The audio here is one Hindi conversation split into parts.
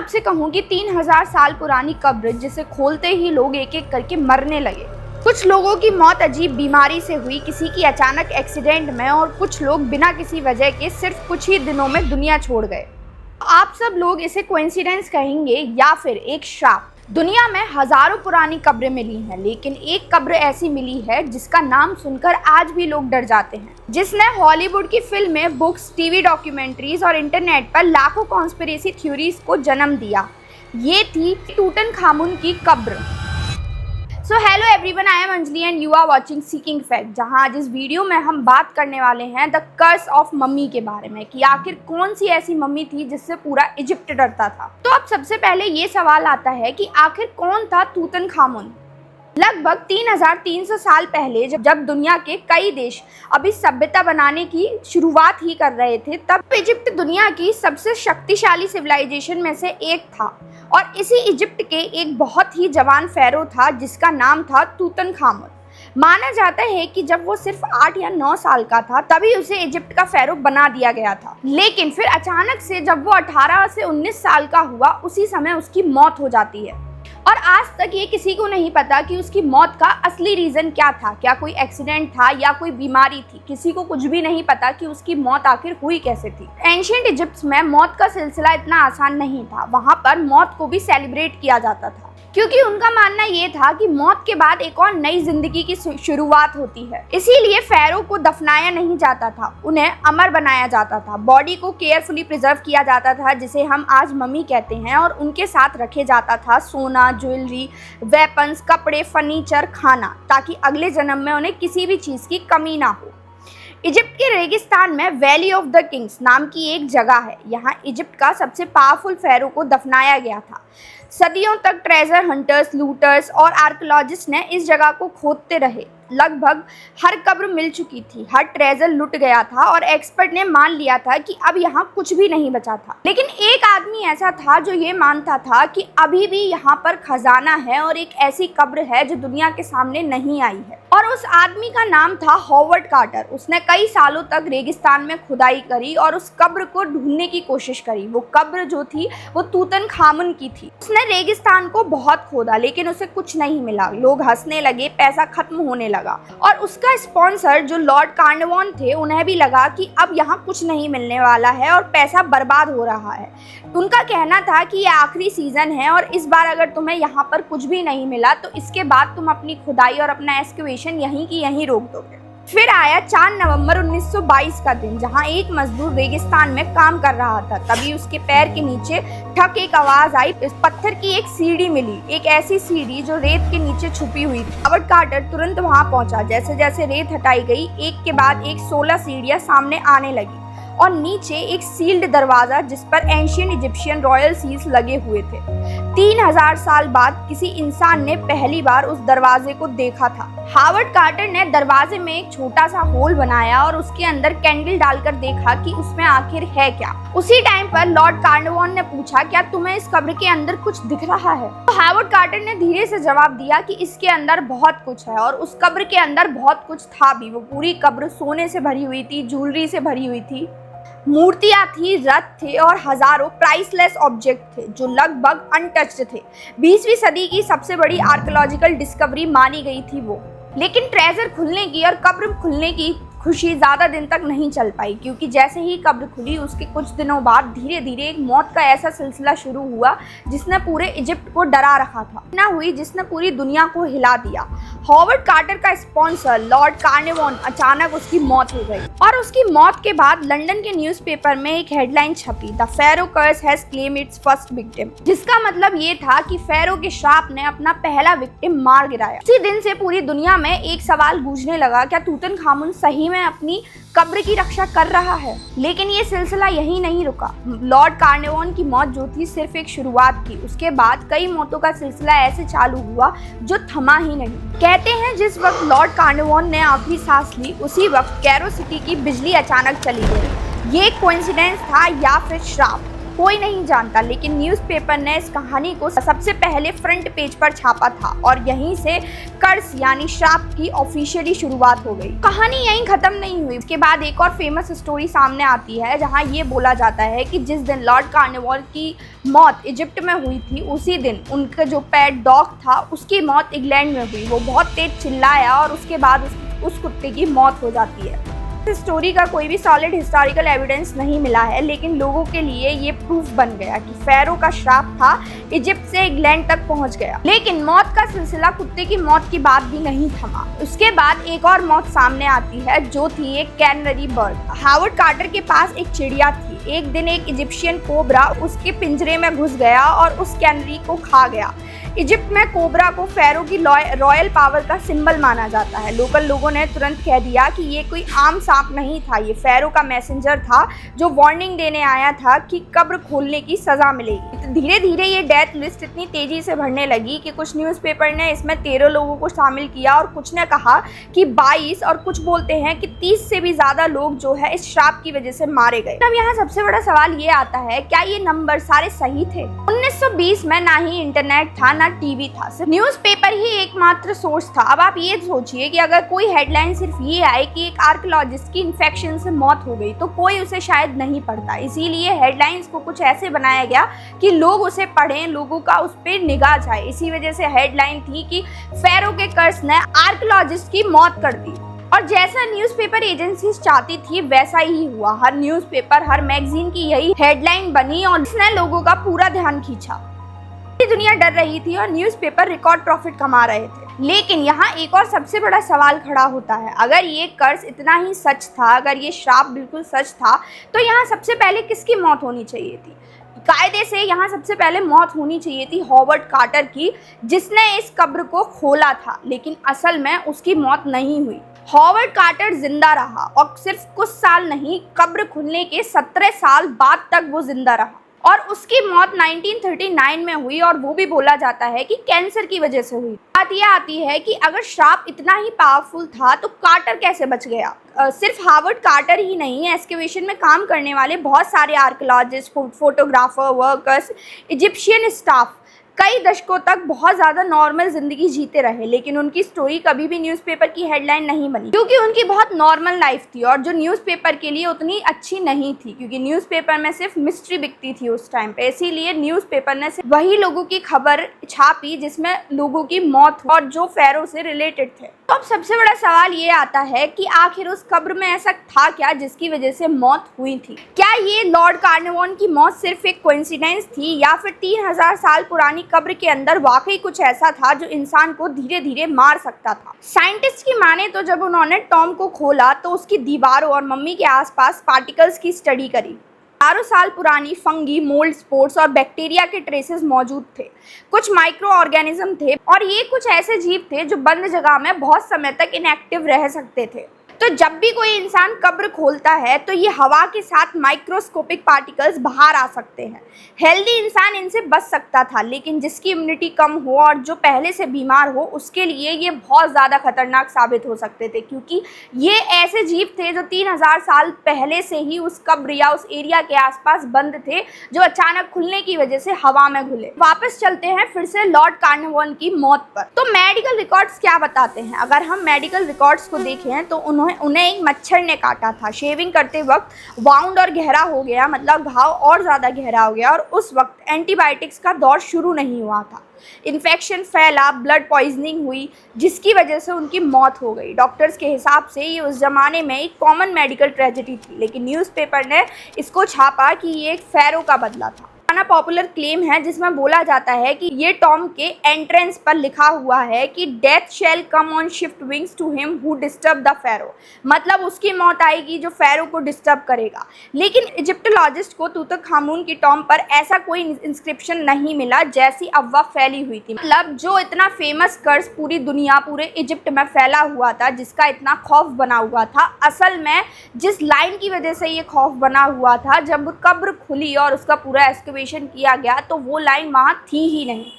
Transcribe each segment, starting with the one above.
आपसे कहूँ कि 3000 साल पुरानी कब्र जिसे खोलते ही लोग एक एक करके मरने लगे। कुछ लोगों की मौत अजीब बीमारी से हुई, किसी की अचानक एक्सीडेंट में, और कुछ लोग बिना किसी वजह के सिर्फ कुछ ही दिनों में दुनिया छोड़ गए। आप सब लोग इसे कोइंसिडेंस कहेंगे या फिर एक श्राप। दुनिया में हजारों पुरानी कब्रें मिली हैं, लेकिन एक कब्र ऐसी मिली है जिसका नाम सुनकर आज भी लोग डर जाते हैं, जिसने हॉलीवुड की फिल्में, बुक्स, टीवी डॉक्यूमेंट्रीज और इंटरनेट पर लाखों कॉन्स्पिरेसी थ्योरीज को जन्म दिया। ये थी टूटनखामुन की कब्र। So hello everyone, I am Anjali and you are watching seeking fact, जहां आज इस वीडियो में हम बात करने वाले हैं द कर्स ऑफ मम्मी के बारे में कि आखिर कौन सी ऐसी मम्मी थी जिससे पूरा इजिप्ट डरता था। तो अब सबसे पहले ये सवाल आता है कि आखिर कौन था टूटनखामुन। लगभग 3300 साल पहले जब दुनिया के कई देश अभी सभ्यता बनाने की शुरुआत ही कर रहे थे, तब इजिप्ट दुनिया की सबसे शक्तिशाली सिविलाइजेशन में से एक था। और इसी इजिप्ट के एक बहुत ही जवान फेरो था जिसका नाम था टूटनखामुन। माना जाता है कि जब वो सिर्फ 8 या 9 साल का था तभी उसे इजिप्ट का फेरो बना दिया गया था, लेकिन फिर अचानक से जब वो 18 से 19 साल का हुआ, उसी समय उसकी मौत हो जाती है। और आज तक ये किसी को नहीं पता कि उसकी मौत का असली रीज़न क्या था। क्या कोई एक्सीडेंट था या कोई बीमारी थी? किसी को कुछ भी नहीं पता कि उसकी मौत आखिर हुई कैसे थी। एंशिएंट इजिप्ट में मौत का सिलसिला इतना आसान नहीं था। वहाँ पर मौत को भी सेलिब्रेट किया जाता था, क्योंकि उनका मानना ये था कि मौत के बाद एक और नई जिंदगी की शुरुआत होती है। इसीलिए फेरो को दफनाया नहीं जाता था, उन्हें अमर बनाया जाता था। बॉडी को केयरफुली प्रिजर्व किया जाता था, जिसे हम आज मम्मी कहते हैं, और उनके साथ रखे जाता था सोना, ज्वेलरी, वेपन्स, कपड़े, फर्नीचर, खाना, ताकि अगले जन्म में उन्हें किसी भी चीज़ की कमी ना हो। इजिप्ट के रेगिस्तान में वैली ऑफ द किंग्स नाम की एक जगह है। यहाँ इजिप्ट का सबसे पावरफुल फेरो को दफनाया गया था। सदियों तक ट्रेजर हंटर्स, लूटर्स और आर्कियोलॉजिस्ट ने इस जगह को खोदते रहे। लगभग हर कब्र मिल चुकी थी, हर ट्रेजर लुट गया था और एक्सपर्ट ने मान लिया था कि अब यहाँ कुछ भी नहीं बचा था। लेकिन एक आदमी ऐसा था जो ये मानता था कि अभी भी यहाँ पर खजाना है और एक ऐसी कब्र है जो दुनिया के सामने नहीं आई है। और उस आदमी का नाम था हॉवर्ड कार्टर। उसने कई सालों तक रेगिस्तान में खुदाई करी और उस कब्र को ढूंढने की कोशिश करी। वो कब्र जो थी वो टूटनखामुन की थी। उसने रेगिस्तान को बहुत खोदा, लेकिन उसे कुछ नहीं मिला। लोग हंसने लगे, पैसा खत्म होने लगा। और उसका स्पॉन्सर जो लॉर्ड कार्नवान थे, उन्हें भी लगा कि अब यहाँ कुछ नहीं मिलने वाला है और पैसा बर्बाद हो रहा है। उनका कहना था कि ये आखिरी सीजन है और इस बार अगर तुम्हें यहाँ पर कुछ भी नहीं मिला तो इसके बाद तुम अपनी खुदाई और अपना एक्सकवेशन यहीं की यहीं रोक दोगे। फिर आया 4 नवंबर 1922 का दिन, जहां एक मजदूर रेगिस्तान में काम कर रहा था। तभी उसके पैर के नीचे ठक एक आवाज आई। इस पत्थर की एक सीढ़ी मिली, एक ऐसी सीढ़ी जो रेत के नीचे छुपी हुई थी। हॉवर्ड कार्टर तुरंत वहां पहुंचा। जैसे जैसे रेत हटाई गई, एक के बाद एक 16 सीढ़ियां सामने आने लगी और नीचे एक सील्ड दरवाजा जिस पर एंशिएंट इजिप्शियन रॉयल सील्स लगे हुए थे। 3000 साल बाद किसी इंसान ने पहली बार उस दरवाजे को देखा था। हॉवर्ड कार्टर ने दरवाजे में एक छोटा सा होल बनाया और उसके अंदर कैंडल डालकर देखा कि उसमें आखिर है क्या। उसी टाइम पर लॉर्ड कार्नवान ने पूछा, क्या तुम्हें इस कब्र के अंदर कुछ दिख रहा है? तो हॉवर्ड कार्टर ने धीरे से जवाब दिया कि इसके अंदर बहुत कुछ है। और उस कब्र के अंदर बहुत कुछ था भी। वो पूरी कब्र सोने से भरी हुई थी, ज्वेलरी से भरी हुई थी, मूर्तियां थी, रथ थे और हजारों प्राइसलेस ऑब्जेक्ट थे जो लगभग अनटच्ड थे। 20वीं सदी की सबसे बड़ी आर्कियोलॉजिकल डिस्कवरी मानी गई थी वो। लेकिन ट्रेजर खुलने की और कब्र खुलने की खुशी ज़्यादा दिन तक नहीं चल पाई, क्योंकि जैसे ही कब्र खुली उसके कुछ दिनों बाद धीरे धीरे एक मौत का ऐसा सिलसिला शुरू हुआ जिसने पूरे इजिप्ट को डरा रखा था। ना हुई जिसने पूरी दुनिया को हिला दिया। हॉवर्ड कार्टर का स्पॉन्सर लॉर्ड कार्नवान, अचानक उसकी मौत हो गई। और उसकी मौत के बाद लंदन के न्यूज़पेपर में एक हेडलाइन छपी, the pharaoh curse has claim its first victim, जिसका मतलब ये था कि फेरो के श्राप ने अपना पहला विक्टिम मार गिराया। उसी दिन से पूरी दुनिया में एक सवाल गूंजने लगा, क्या टूटनखामुन सही में अपनी कब्र की रक्षा कर रहा है? लेकिन ये सिलसिला यहीं नहीं रुका। लॉर्ड कार्नवान की मौत जो थी सिर्फ एक शुरुआत थी। उसके बाद कई मौतों का सिलसिला ऐसे चालू हुआ जो थमा ही नहीं। कहते हैं जिस वक्त लॉर्ड कार्नवान ने आखिरी सांस ली, उसी वक्त कैरो सिटी की बिजली अचानक चली गई। ये कोइंसिडेंस था या फिर श्राप? कोई नहीं जानता, लेकिन न्यूज़पेपर ने इस कहानी को सबसे पहले फ्रंट पेज पर छापा था और यहीं से कर्स यानी श्राप की ऑफिशियली शुरुआत हो गई। कहानी यहीं खत्म नहीं हुई। इसके बाद एक और फेमस स्टोरी सामने आती है जहां ये बोला जाता है कि जिस दिन लॉर्ड कार्निवॉल की मौत इजिप्ट में हुई थी, उसी दिन उनका जो पेट डॉग था उसकी मौत इंग्लैंड में हुई। वो बहुत तेज चिल्लाया और उसके बाद उस कुत्ते की मौत हो जाती है। इस स्टोरी का कोई भी सॉलिड हिस्टोरिकल एविडेंस नहीं मिला है, लेकिन लोगों के लिए ये प्रूफ बन गया कि फेरो का श्राप था इजिप्ट से इंग्लैंड तक पहुंच गया। लेकिन मौत का सिलसिला कुत्ते की मौत की बात भी नहीं थमा। उसके बाद एक और मौत सामने आती है जो थी एक कैनरी बर्ड। हावर्ड कार्टर के पास एक चिड़िया थी। एक दिन एक इजिप्शियन कोबरा उसके पिंजरे में घुस गया और उस कैनरी को खा गया। इजिप्ट में कोबरा को फेरो की रॉयल पावर का सिंबल माना जाता है। लोकल लोगों ने तुरंत कह दिया कि ये कोई आम सांप नहीं था, ये फेरो का मैसेंजर था जो वार्निंग देने आया था कि कब्र खोलने की सजा मिलेगी। धीरे धीरे ये डेथ लिस्ट इतनी तेजी से बढ़ने लगी कि कुछ न्यूज़पेपर ने इसमें 13 लोगों को शामिल किया और कुछ ने कहा कि 22 और कुछ बोलते हैं कि 30 से भी ज्यादा लोग जो है इस श्राप की वजह से मारे गए। अब यहाँ सबसे बड़ा सवाल ये आता है, क्या ये नंबर सारे सही थे? 1920 में ना ही इंटरनेट था ना टीवी था, सिर्फ न्यूज़पेपर ही एकमात्र सोर्स था। अब आप ये सोचिए कि अगर कोई हेडलाइन सिर्फ ये आए कि एक आर्कियोलॉजिस्ट की इन्फेक्शन से मौत हो गई तो कोई उसे शायद नहीं पढ़ता। इसीलिए हेडलाइंस को कुछ ऐसे बनाया गया कि लोग उसे पढ़ें, लोगों का उस पर निगाह जाए। इसी वजह से हेडलाइन थी कि फेरो के कर्स ने आर्कियोलॉजिस्ट की मौत कर दी। और जैसा न्यूज़पेपर एजेंसीज चाहती थी वैसा ही हुआ। हर न्यूज़पेपर, हर मैगजीन की यही हेडलाइन बनी और इसने लोगों का पूरा ध्यान खींचा। दुनिया डर रही थी और न्यूज़पेपर रिकॉर्ड प्रॉफिट कमा रहे थे। लेकिन यहाँ एक और सबसे बड़ा सवाल खड़ा होता है, अगर ये कर्स इतना ही सच था, अगर ये श्राप बिल्कुल सच था, तो यहाँ सबसे पहले किसकी मौत होनी चाहिए थी? कायदे से यहाँ सबसे पहले मौत होनी चाहिए थी हॉवर्ड कार्टर की, जिसने इस कब्र को खोला था। लेकिन असल में उसकी मौत नहीं हुई। हॉवर्ड कार्टर जिंदा रहा और सिर्फ कुछ साल नहीं, कब्र खुलने के 17 साल बाद तक वो जिंदा रहा और उसकी मौत 1939 में हुई और वो भी बोला जाता है कि कैंसर की वजह से हुई। बात यह आती है कि अगर श्राप इतना ही पावरफुल था तो कार्टर कैसे बच गया? सिर्फ हावर्ड कार्टर ही नहीं, एक्सकेवेशन में काम करने वाले बहुत सारे archaeologist, photographer, workers, Egyptian staff कई दशकों तक बहुत ज़्यादा नॉर्मल ज़िंदगी जीते रहे, लेकिन उनकी स्टोरी कभी भी न्यूज़पेपर की हेडलाइन नहीं बनी क्योंकि उनकी बहुत नॉर्मल लाइफ थी और जो न्यूज़पेपर के लिए उतनी अच्छी नहीं थी, क्योंकि न्यूज़पेपर में सिर्फ मिस्ट्री बिकती थी उस टाइम पे। इसीलिए न्यूज़पेपर ने सिर्फ वही लोगों की खबर छापी जिसमें लोगों की मौत और जो फेरो से रिलेटेड थे। तो अब सबसे बड़ा सवाल ये आता है कि आखिर उस कब्र में ऐसा था क्या जिसकी वजह से मौत हुई थी? क्या ये लॉर्ड कार्निवॉल की मौत सिर्फ एक कोइंसिडेंस थी या फिर 3000 साल पुरानी कब्र के अंदर वाकई कुछ ऐसा था जो इंसान को धीरे धीरे मार सकता था? साइंटिस्ट की माने तो जब उन्होंने टॉम को खोला तो उसकी दीवारों और मम्मी के आसपास पार्टिकल्स की स्टडी करी। 12 साल पुरानी फंगी, मोल्ड, स्पोर्स और बैक्टीरिया के ट्रेसेस मौजूद थे। कुछ माइक्रो ऑर्गेनिज्म थे और ये कुछ ऐसे जीव थे जो बंद जगह में बहुत समय तक इनएक्टिव रह सकते थे। तो जब भी कोई इंसान कब्र खोलता है तो ये हवा के साथ माइक्रोस्कोपिक पार्टिकल्स बाहर आ सकते हैं। हेल्दी इंसान इनसे बच सकता था, लेकिन जिसकी इम्यूनिटी कम हो और जो पहले से बीमार हो उसके लिए ये बहुत ज़्यादा खतरनाक साबित हो सकते थे, क्योंकि ये ऐसे जीव थे जो 3000 साल पहले से ही उस कब्र या उस एरिया के आसपास बंद थे, जो अचानक खुलने की वजह से हवा में घुले। वापस चलते हैं फिर से लॉर्ड कार्निवॉल की मौत पर। तो मेडिकल रिकॉर्ड्स क्या बताते हैं? अगर हम मेडिकल रिकॉर्ड्स को देखें तो उन्हें एक मच्छर ने काटा था। शेविंग करते वक्त वाउंड और गहरा हो गया, मतलब घाव और ज़्यादा गहरा हो गया और उस वक्त एंटीबायोटिक्स का दौर शुरू नहीं हुआ था। इन्फेक्शन फैला, ब्लड पॉइजनिंग हुई जिसकी वजह से उनकी मौत हो गई। डॉक्टर्स के हिसाब से ये उस ज़माने में एक कॉमन मेडिकल ट्रेजेडी थी, लेकिन न्यूज़पेपर ने इसको छापा कि ये एक फेरो का बदला था। पॉपुलर क्लेम है जिसमें बोला जाता है कि ये टॉम के एंट्रेंस पर लिखा हुआ है कि death shall come on swift wings to him who disturb the pharaoh, मतलब उसकी मौत आएगी जो फेरो को डिस्टर्ब करेगा। लेकिन इजिप्टोलॉजिस्ट को तूतनखामुन की टॉम पर ऐसा कोई इंस्क्रिप्शन नहीं मिला जैसी अफवाह फैली हुई थी। मतलब जो इतना फेमस कर्स पूरी दुनिया, पूरे इजिप्ट में फैला हुआ था, जिसका इतना खौफ बना हुआ था, असल में जिस लाइन की वजह से ये खौफ बना हुआ था, जब कब्र खुली और उसका पूरा एक्सकेवेशन किया गया तो वो लाइन वहाँ थी ही नहीं।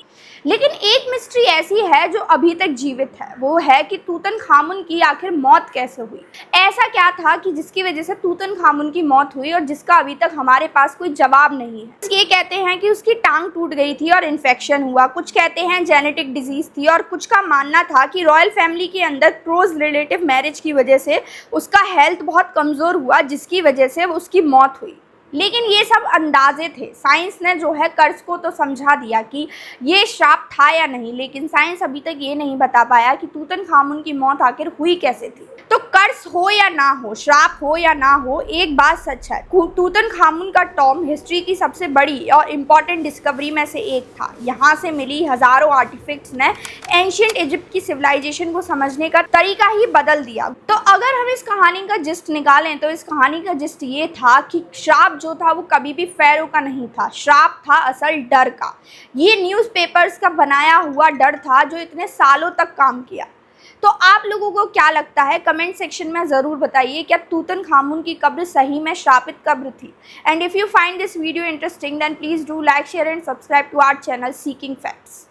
लेकिन एक मिस्ट्री ऐसी है जो अभी तक जीवित है, वो है कि तूतनखामुन की आखिर मौत कैसे हुई। ऐसा क्या था कि जिसकी वजह से तूतनखामुन की मौत हुई और जिसका अभी तक हमारे पास कोई जवाब नहीं है। ये कहते हैं कि उसकी टांग टूट गई थी और इन्फेक्शन हुआ, कुछ कहते हैं जेनेटिक डिजीज थी, और कुछ का मानना था कि रॉयल फैमिली के अंदर क्लोज रिलेटिव मैरिज की वजह से उसका हेल्थ बहुत कमज़ोर हुआ, जिसकी वजह से उसकी मौत हुई। लेकिन ये सब अंदाजे थे। साइंस ने जो है कर्ज को तो समझा दिया कि ये श्राप था या नहीं, लेकिन साइंस अभी तक ये नहीं बता पाया कि तूतनखामुन की मौत आखिर हुई कैसे थी। तो कर्ज हो या ना हो, श्राप हो या ना हो, एक बात सच है, तूतनखामुन का टॉम हिस्ट्री की सबसे बड़ी और इम्पॉर्टेंट डिस्कवरी में से एक था। यहाँ से मिली हज़ारों आर्टिफैक्ट्स ने एंशिएंट इजिप्ट की सिविलाइजेशन को समझने का तरीका ही बदल दिया। तो अगर हम इस कहानी का जिस्ट निकालें तो इस कहानी का जिस्ट ये था कि श्राप जो था वो कभी भी फेरो का नहीं था, श्राप था असल डर का। ये न्यूज़पेपर्स का बनाया हुआ डर था जो इतने सालों तक काम किया। तो आप लोगों को क्या लगता है, कमेंट सेक्शन में ज़रूर बताइए, क्या तूतनखामुन की कब्र सही में श्रापित कब्र थी? And if you find this video interesting then please do like, share and subscribe to our channel seeking facts.